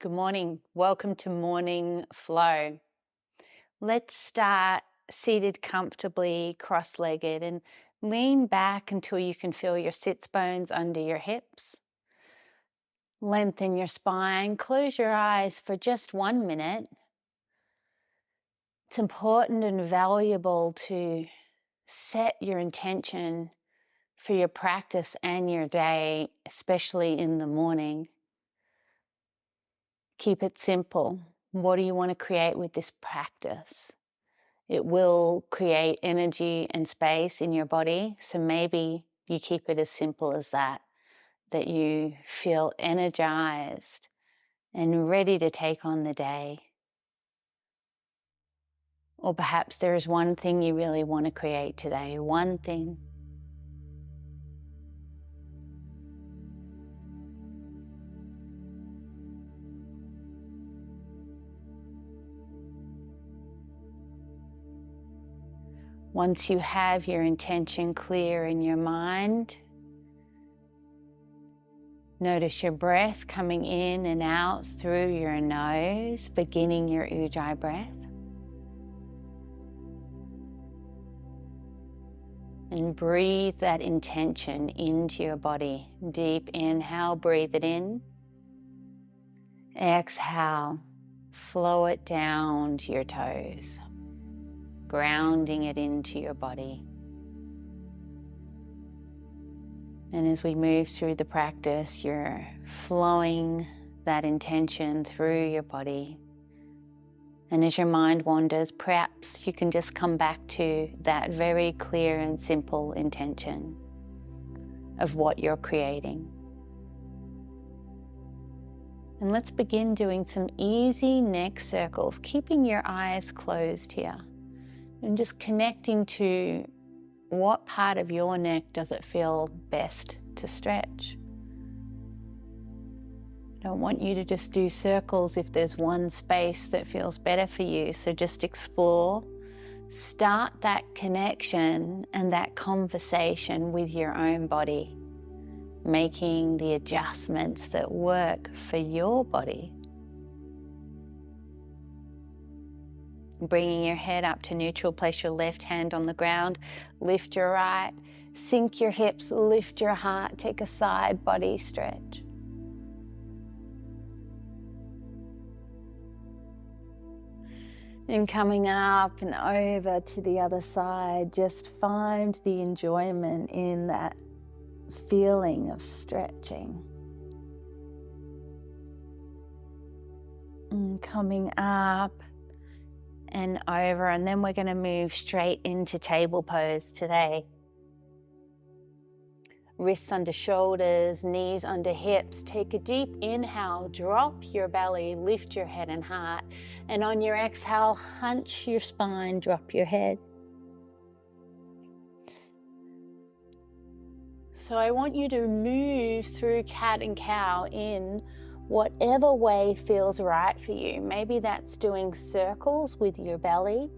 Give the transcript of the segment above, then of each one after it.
Good morning. Welcome to Morning Flow. Let's start seated comfortably, cross-legged, and lean back until you can feel your sits bones under your hips. Lengthen your spine. Close your eyes for just 1 minute. It's important and valuable to set your intention for your practice and your day, especially in the morning. Keep it simple. What do you want to create with this practice? It will create energy and space in your body. So maybe you keep it as simple as that you feel energized and ready to take on the day. Or perhaps there is one thing you really want to create today, one thing. Once you have your intention clear in your mind, notice your breath coming in and out through your nose, beginning your Ujjayi breath. And breathe that intention into your body. Deep inhale, breathe it in. Exhale, flow it down to your toes, grounding it into your body. And as we move through the practice, you're flowing that intention through your body. And as your mind wanders, perhaps you can just come back to that very clear and simple intention of what you're creating. And let's begin doing some easy neck circles, keeping your eyes closed here. And just connecting to what part of your neck does it feel best to stretch. I don't want you to just do circles if there's one space that feels better for you. So just explore, start that connection and that conversation with your own body, making the adjustments that work for your body. Bringing your head up to neutral, place your left hand on the ground, lift your right, sink your hips, lift your heart, take a side body stretch. And coming up and over to the other side, just find the enjoyment in that feeling of stretching. And coming up and over, and then we're going to move straight into table pose today. Wrists under shoulders, knees under hips. Take a deep inhale, drop your belly, lift your head and heart. And on your exhale, hunch your spine, drop your head. So I want you to move through cat and cow in whatever way feels right for you. Maybe that's doing circles with your belly.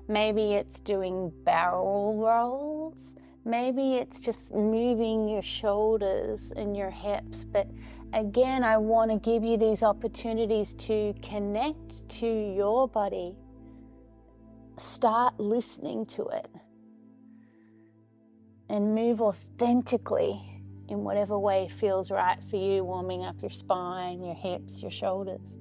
Maybe it's doing barrel rolls. Maybe it's just moving your shoulders and your hips. But again, I want to give you these opportunities to connect to your body. Start listening to it. And move authentically in whatever way feels right for you, warming up your spine, your hips, your shoulders.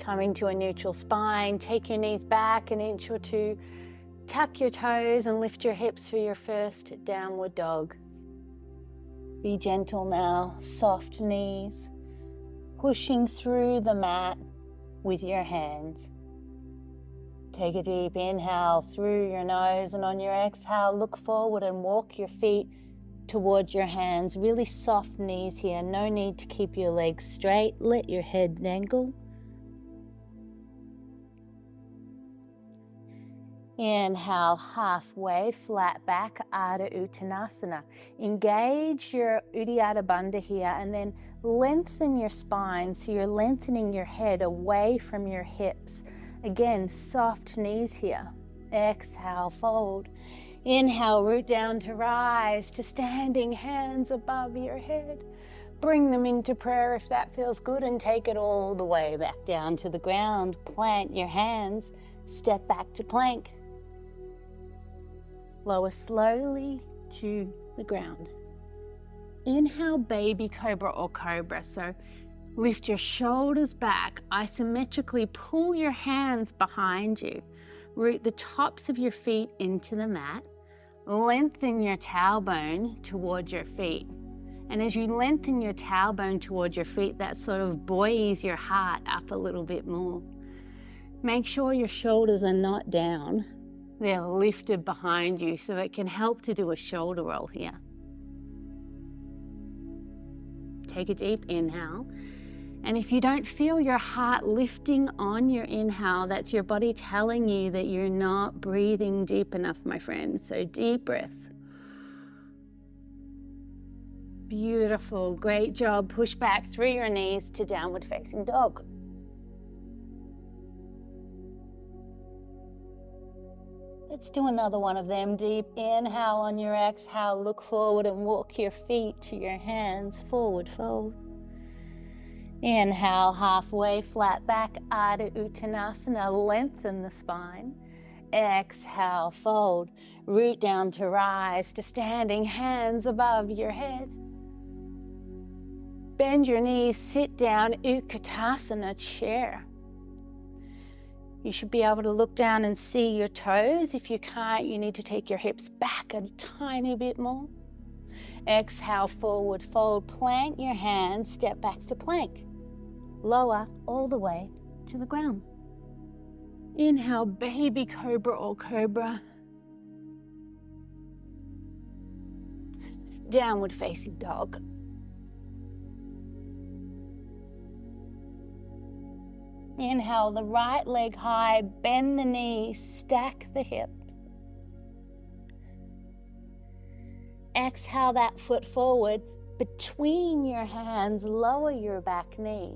Coming to a neutral spine, take your knees back an inch or two, tuck your toes and lift your hips for your first downward dog. Be gentle now, soft knees, pushing through the mat with your hands. Take a deep inhale through your nose, and on your exhale, look forward and walk your feet towards your hands. Really soft knees here, no need to keep your legs straight. Let your head dangle. Inhale, halfway, flat back, Ardha Uttanasana. Engage your Uddiyana Bandha here and then lengthen your spine so you're lengthening your head away from your hips Again, soft knees here. Exhale, fold. Inhale, root down to rise, to standing, hands above your head. Bring them into prayer if that feels good, and take it all the way back down to the ground. Plant your hands, step back to plank. Lower slowly to the ground. Inhale, baby cobra or cobra. So lift your shoulders back, isometrically pull your hands behind you. Root the tops of your feet into the mat. Lengthen your tailbone towards your feet. And as you lengthen your tailbone towards your feet, that sort of buoys your heart up a little bit more. Make sure your shoulders are not down. They're lifted behind you, so it can help to do a shoulder roll here. Take a deep inhale. And if you don't feel your heart lifting on your inhale, that's your body telling you that you're not breathing deep enough, my friend. So deep breaths. Beautiful, great job. Push back through your knees to downward facing dog. Let's do another one of them. Deep inhale on your exhale. Look forward and walk your feet to your hands. Forward fold. Inhale, halfway flat back, Ardha Uttanasana, lengthen the spine. Exhale, fold, root down to rise, to standing, hands above your head. Bend your knees, sit down, Utkatasana, chair. You should be able to look down and see your toes. If you can't, you need to take your hips back a tiny bit more. Exhale, forward fold, plant your hands, step back to plank. Lower all the way to the ground. Inhale, baby cobra or cobra. Downward facing dog. Inhale, the right leg high, bend the knee, stack the hips. Exhale that foot forward, between your hands, lower your back knee.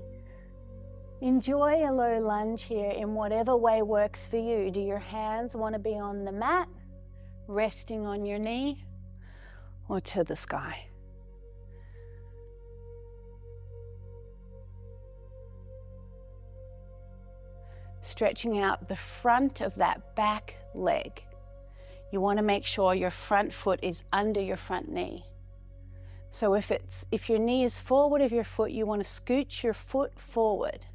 Enjoy a low lunge here in whatever way works for you. Do your hands want to be on the mat, resting on your knee, or to the sky? Stretching out the front of that back leg. You want to make sure your front foot is under your front knee. So if your knee is forward of your foot, you want to scooch your foot forward.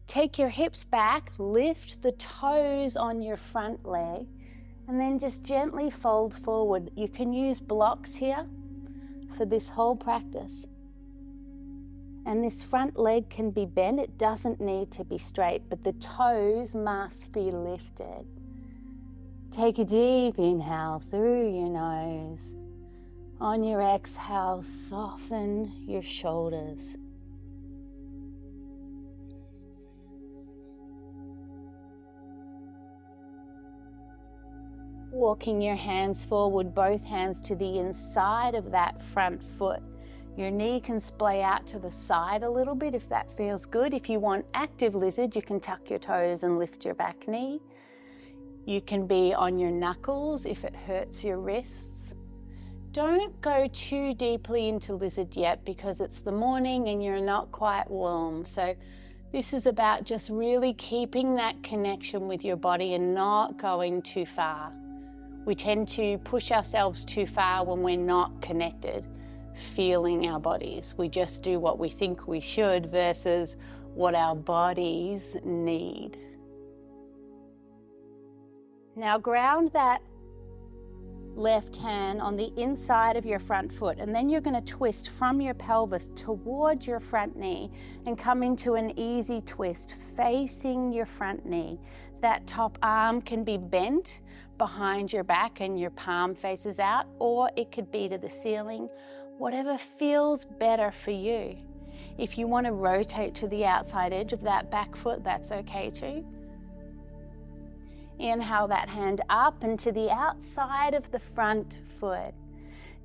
Take your hips back, lift the toes on your front leg, and then just gently fold forward. You can use blocks here for this whole practice. And this front leg can be bent. It doesn't need to be straight, but the toes must be lifted. Take a deep inhale through your nose. On your exhale, soften your shoulders. Walking your hands forward, both hands to the inside of that front foot. Your knee can splay out to the side a little bit if that feels good. If you want active lizard, you can tuck your toes and lift your back knee. You can be on your knuckles if it hurts your wrists. Don't go too deeply into lizard yet because it's the morning and you're not quite warm. So this is about just really keeping that connection with your body and not going too far. We tend to push ourselves too far when we're not connected, feeling our bodies. We just do what we think we should versus what our bodies need. Now ground that left hand on the inside of your front foot, and then you're going to twist from your pelvis towards your front knee and come into an easy twist facing your front knee. That top arm can be bent behind your back and your palm faces out, or it could be to the ceiling, whatever feels better for you. If you want to rotate to the outside edge of that back foot, that's okay too. Inhale that hand up and to the outside of the front foot.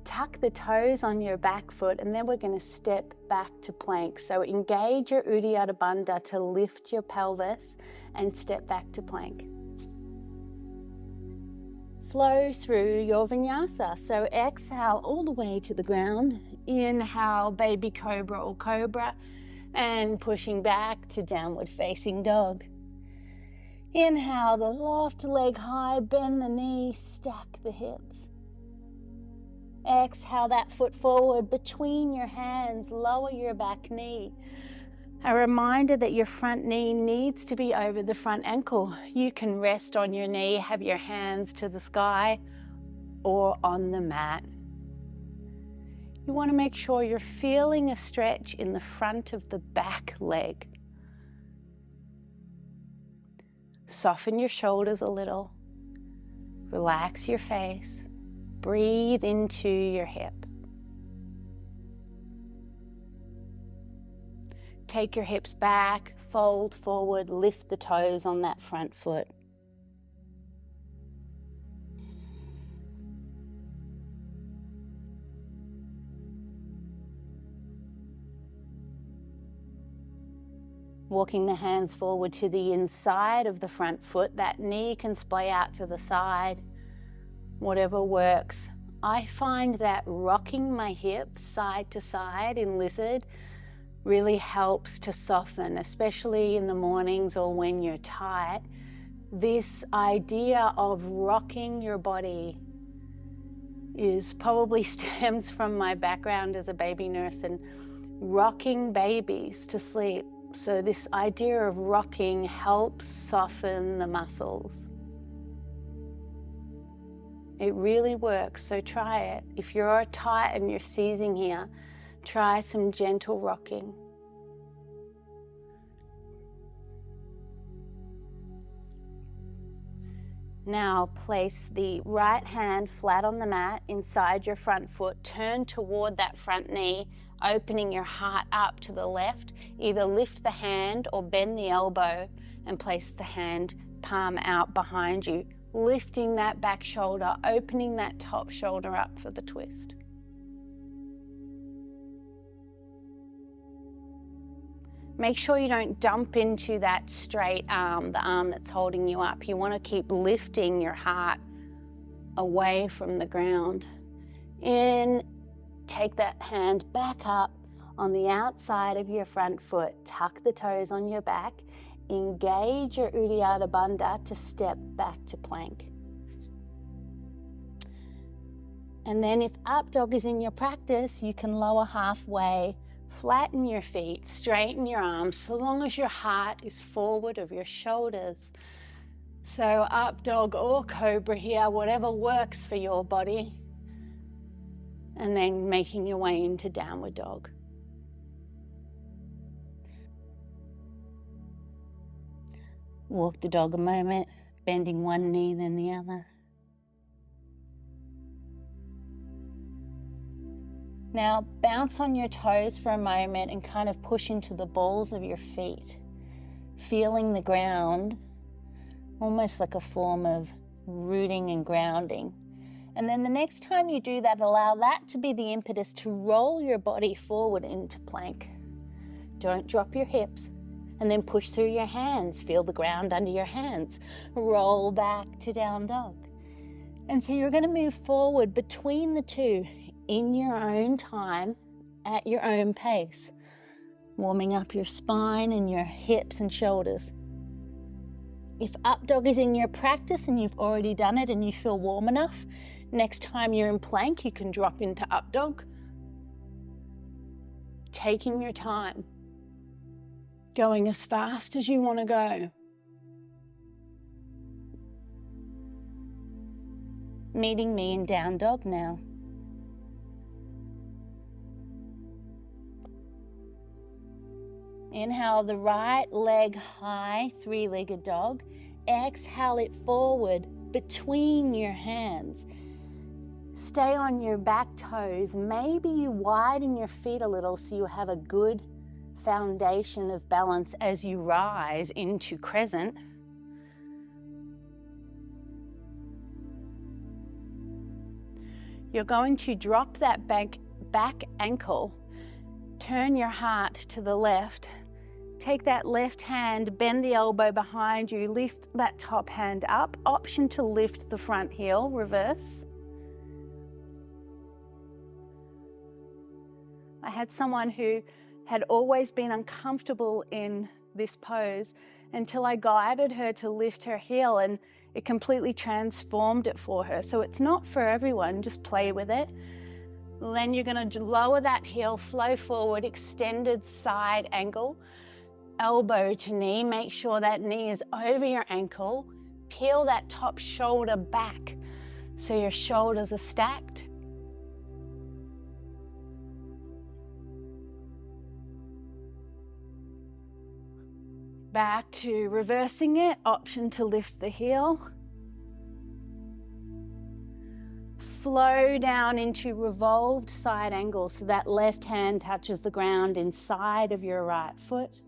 Tuck the toes on your back foot, and then we're going to step back to plank. So engage your Uddiyana Bandha to lift your pelvis and step back to plank. Flow through your vinyasa. So exhale all the way to the ground. Inhale, baby cobra or cobra, and pushing back to downward facing dog. Inhale the left leg high, bend the knee, stack the hips. Exhale that foot forward between your hands, lower your back knee. A reminder that your front knee needs to be over the front ankle. You can rest on your knee, have your hands to the sky or on the mat. You want to make sure you're feeling a stretch in the front of the back leg. Soften your shoulders a little. Relax your face. Breathe into your hip. Take your hips back, fold forward, lift the toes on that front foot. Walking the hands forward to the inside of the front foot. That knee can splay out to the side, whatever works. I find that rocking my hips side to side in lizard really helps to soften, especially in the mornings or when you're tight. This idea of rocking your body probably stems from my background as a baby nurse and rocking babies to sleep. So this idea of rocking helps soften the muscles. It really works, so try it. If you're tight and you're seizing here, try some gentle rocking. Now place the right hand flat on the mat inside your front foot. Turn toward that front knee, opening your heart up to the left. Either lift the hand or bend the elbow and place the hand palm out behind you. Lifting that back shoulder, opening that top shoulder up for the twist. Make sure you don't dump into that straight arm, the arm that's holding you up. You want to keep lifting your heart away from the ground. In, take that hand back up on the outside of your front foot. Tuck the toes on your back. Engage your Uddiyana Bandha to step back to plank. And then if up dog is in your practice, you can lower halfway, flatten your feet, straighten your arms, so long as your heart is forward of your shoulders. So up dog or cobra here, whatever works for your body. And then making your way into downward dog. Walk the dog a moment, bending one knee then the other. Now bounce on your toes for a moment and kind of push into the balls of your feet, feeling the ground, almost like a form of rooting and grounding. And then the next time you do that, allow that to be the impetus to roll your body forward into plank. Don't drop your hips. And then push through your hands. Feel the ground under your hands. Roll back to down dog. And so you're going to move forward between the two in your own time, at your own pace, warming up your spine and your hips and shoulders. If up dog is in your practice and you've already done it and you feel warm enough, next time you're in plank, you can drop into up dog. Taking your time. Going as fast as you want to go. Meeting me in down dog now. Inhale the right leg high, three-legged dog. Exhale it forward between your hands. Stay on your back toes. Maybe you widen your feet a little so you have a good foundation of balance as you rise into crescent. You're going to drop that back ankle, turn your heart to the left, take that left hand, bend the elbow behind you, lift that top hand up, option to lift the front heel, reverse. I had someone who had always been uncomfortable in this pose until I guided her to lift her heel, and it completely transformed it for her. So it's not for everyone, just play with it. Then you're going to lower that heel, flow forward, extended side angle, elbow to knee. Make sure that knee is over your ankle. Peel that top shoulder back so your shoulders are stacked. Back to reversing it, option to lift the heel. Flow down into revolved side angle so that left hand touches the ground inside of your right foot.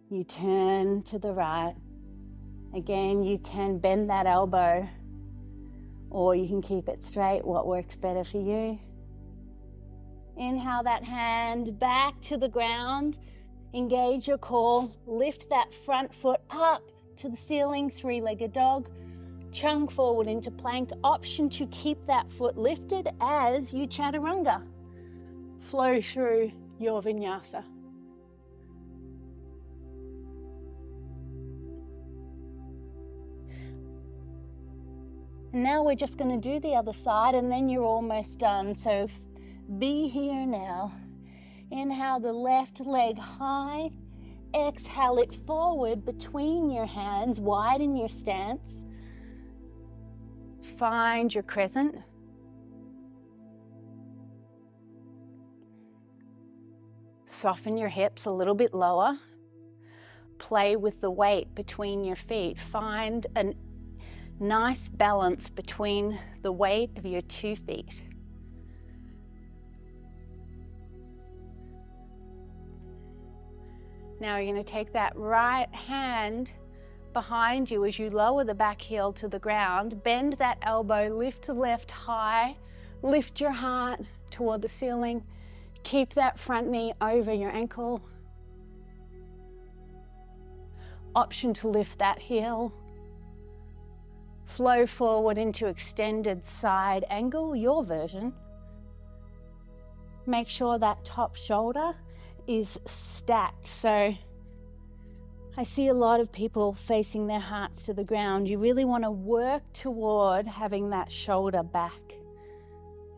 You turn to the right. Again, you can bend that elbow or you can keep it straight, what works better for you. Inhale that hand back to the ground. Engage your core, lift that front foot up to the ceiling, three-legged dog. Chung forward into plank, option to keep that foot lifted as you chaturanga. Flow through your vinyasa. And now we're just going to do the other side and then you're almost done. So be here now. Inhale the left leg high. Exhale it forward between your hands. Widen your stance. Find your crescent. Soften your hips a little bit lower. Play with the weight between your feet. Find a nice balance between the weight of your 2 feet. Now you're going to take that right hand behind you as you lower the back heel to the ground. Bend that elbow, lift the left high, lift your heart toward the ceiling. Keep that front knee over your ankle. Option to lift that heel. Flow forward into extended side angle, your version. Make sure that top shoulder is stacked. So I see a lot of people facing their hearts to the ground. You really want to work toward having that shoulder back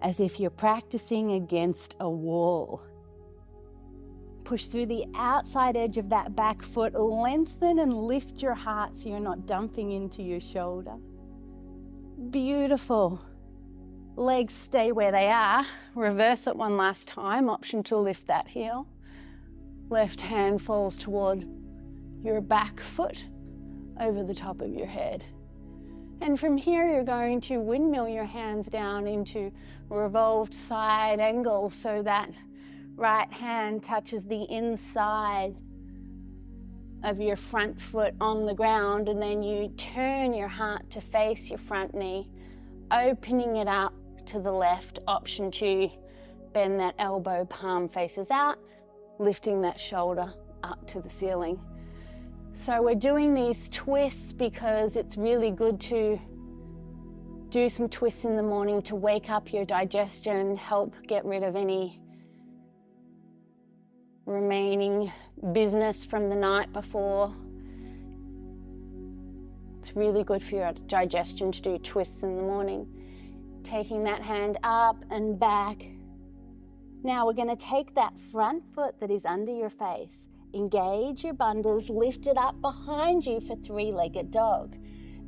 as if you're practicing against a wall. Push through the outside edge of that back foot, lengthen and lift your heart so you're not dumping into your shoulder. Beautiful. Legs stay where they are. Reverse it one last time, option to lift that heel. Left hand falls toward your back foot over the top of your head. And from here, you're going to windmill your hands down into revolved side angle so that right hand touches the inside of your front foot on the ground, and then you turn your heart to face your front knee, opening it up to the left, option to bend that elbow, palm faces out, lifting that shoulder up to the ceiling. So we're doing these twists because it's really good to do some twists in the morning to wake up your digestion, help get rid of any remaining business from the night before. It's really good for your digestion to do twists in the morning. Taking that hand up and back. Now we're going to take that front foot that is under your face, engage your bundles, lift it up behind you for three-legged dog.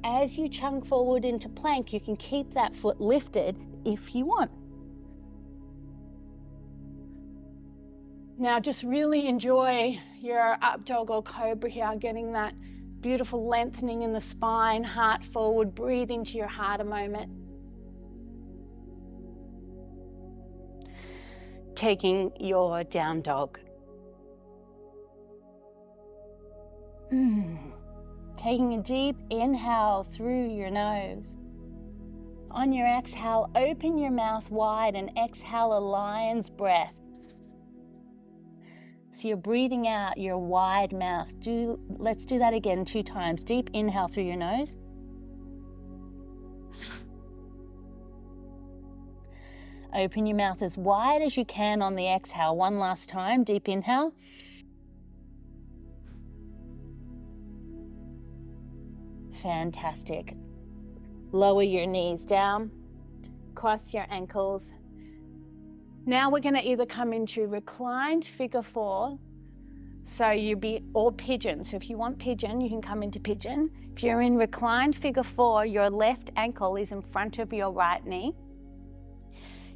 As you chunk forward into plank, you can keep that foot lifted if you want. Now just really enjoy your up dog or cobra here, getting that beautiful lengthening in the spine, heart forward, breathe into your heart a moment. Taking your down dog. Taking a deep inhale through your nose. On your exhale, open your mouth wide and exhale a lion's breath. So you're breathing out your wide mouth. Let's do that again 2 times. Deep inhale through your nose. Open your mouth as wide as you can on the exhale. One last time. Deep inhale. Fantastic. Lower your knees down. Cross your ankles. Now we're going to either come into reclined figure 4. So or pigeon. So if you want pigeon, you can come into pigeon. If you're in reclined figure 4, your left ankle is in front of your right knee.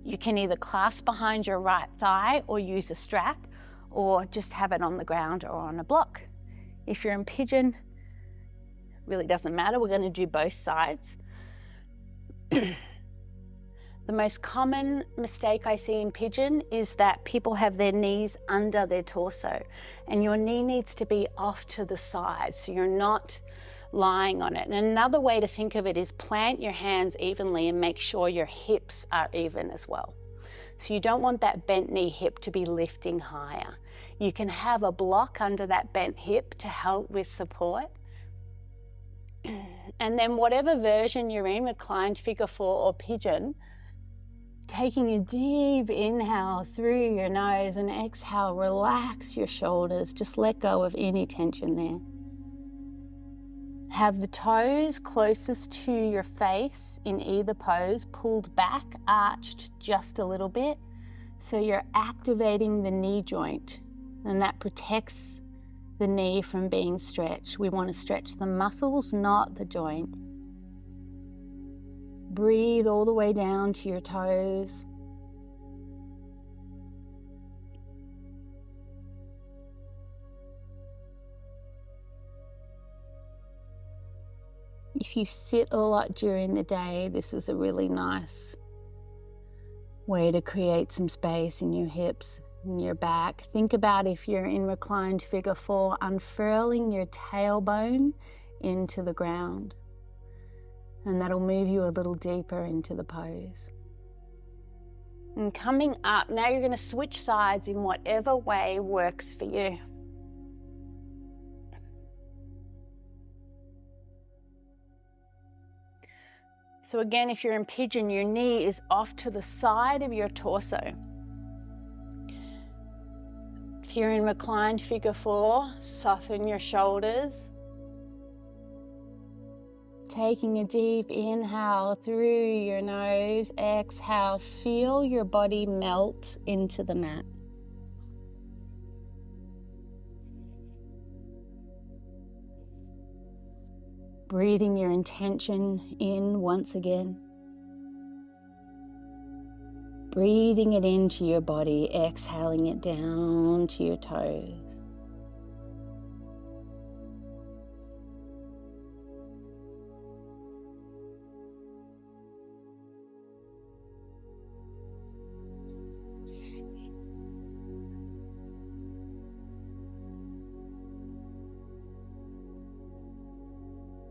You can either clasp behind your right thigh or use a strap, or just have it on the ground or on a block. If you're in pigeon, really doesn't matter. We're going to do both sides. The most common mistake I see in pigeon is that people have their knees under their torso, and your knee needs to be off to the side so you're not lying on it. And another way to think of it is plant your hands evenly and make sure your hips are even as well. So you don't want that bent knee hip to be lifting higher. You can have a block under that bent hip to help with support. And then whatever version you're in, reclined figure 4 or pigeon, taking a deep inhale through your nose and exhale, relax your shoulders. Just let go of any tension there. Have the toes closest to your face in either pose, pulled back, arched just a little bit. So you're activating the knee joint, and that protects the knee from being stretched. We want to stretch the muscles, not the joint. Breathe all the way down to your toes. If you sit a lot during the day, this is a really nice way to create some space in your hips and your back. Think about, if you're in reclined figure 4, unfurling your tailbone into the ground. And that'll move you a little deeper into the pose. And coming up, now you're going to switch sides in whatever way works for you. So again, if you're in pigeon, your knee is off to the side of your torso. If you're in reclined figure 4, soften your shoulders. Taking a deep inhale through your nose, exhale, feel your body melt into the mat. Breathing your intention in once again. Breathing it into your body, exhaling it down to your toes.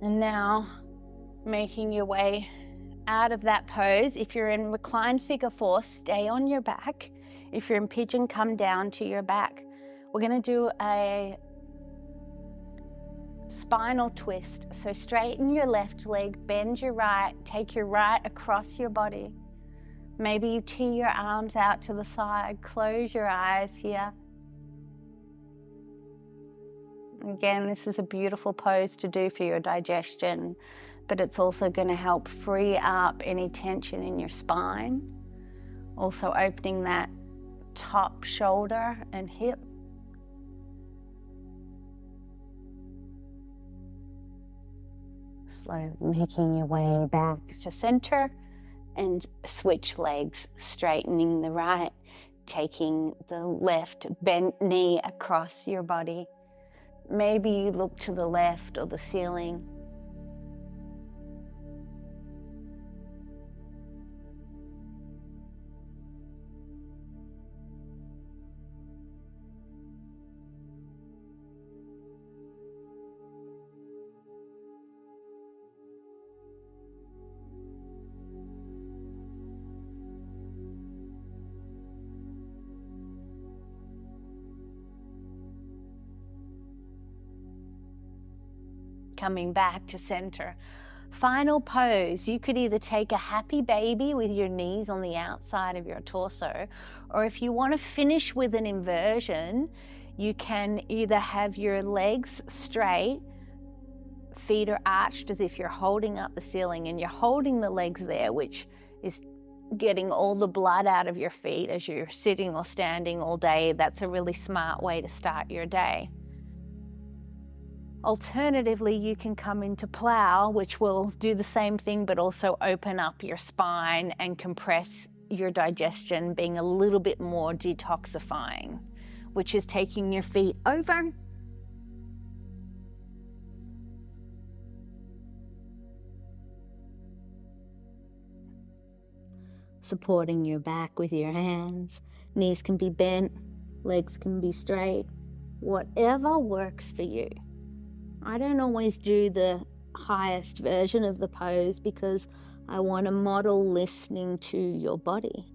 And now, making your way out of that pose. If you're in reclined figure 4, stay on your back. If you're in pigeon, come down to your back. We're going to do a spinal twist. So straighten your left leg, bend your right, take your right across your body. Maybe you tee your arms out to the side, close your eyes here. Again, this is a beautiful pose to do for your digestion, but it's also going to help free up any tension in your spine. Also opening that top shoulder and hip. Slowly making your way back to center and switch legs, straightening the right, taking the left bent knee across your body. Maybe you look to the left or the ceiling. coming back to center. Final pose, you could either take a happy baby with your knees on the outside of your torso, or if you want to finish with an inversion, you can either have your legs straight, feet are arched as if you're holding up the ceiling, and you're holding the legs there, which is getting all the blood out of your feet as you're sitting or standing all day. That's a really smart way to start your day. Alternatively, you can come into plow, which will do the same thing, but also open up your spine and compress your digestion, being a little bit more detoxifying, which is taking your feet over, supporting your back with your hands. Knees can be bent, legs can be straight, whatever works for you. I don't always do the highest version of the pose because I want to model listening to your body.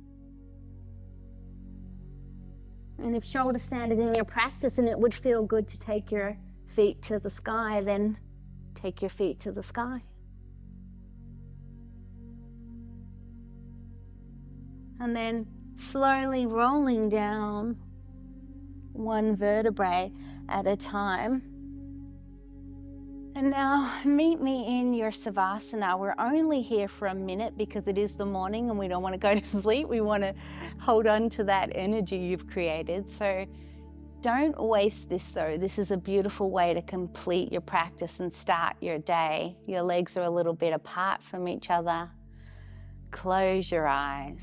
And if shoulder stand is in your practice and it would feel good to take your feet to the sky, then take your feet to the sky. And then slowly rolling down one vertebrae at a time. And now meet me in your Savasana. We're only here for a minute because it is the morning and we don't want to go to sleep. We want to hold on to that energy you've created. So don't waste this though. This is a beautiful way to complete your practice and start your day. Your legs are a little bit apart from each other. Close your eyes.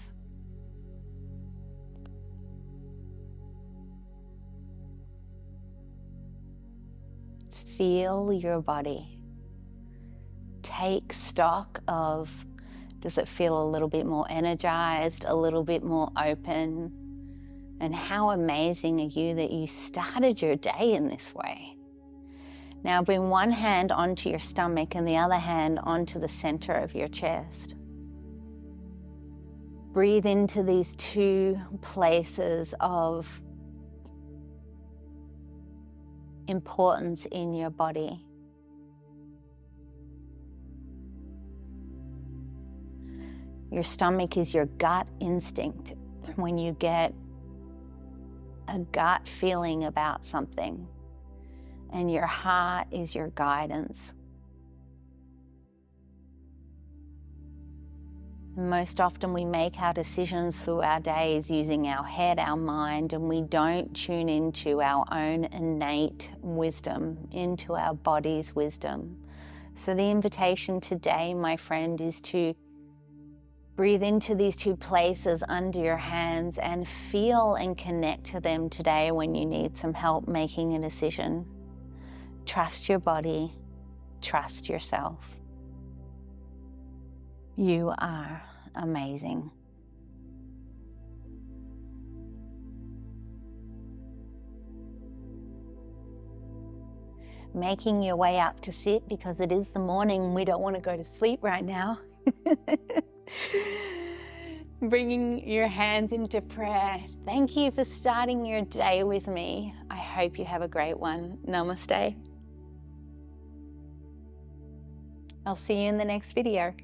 Feel your body. Take stock of, does it feel a little bit more energized, a little bit more open? And how amazing are you that you started your day in this way? Now bring one hand onto your stomach and the other hand onto the center of your chest. Breathe into these two places of importance in your body. Your stomach is your gut instinct. When you get a gut feeling about something, and your heart is your guidance. Most often we make our decisions through our days using our head, our mind, and we don't tune into our own innate wisdom, into our body's wisdom. So the invitation today, my friend, is to breathe into these two places under your hands and feel and connect to them today when you need some help making a decision. Trust your body, trust yourself. You are amazing. Making your way up to sit because it is the morning. We don't want to go to sleep right now. Bringing your hands into prayer. Thank you for starting your day with me. I hope you have a great one. Namaste. I'll see you in the next video.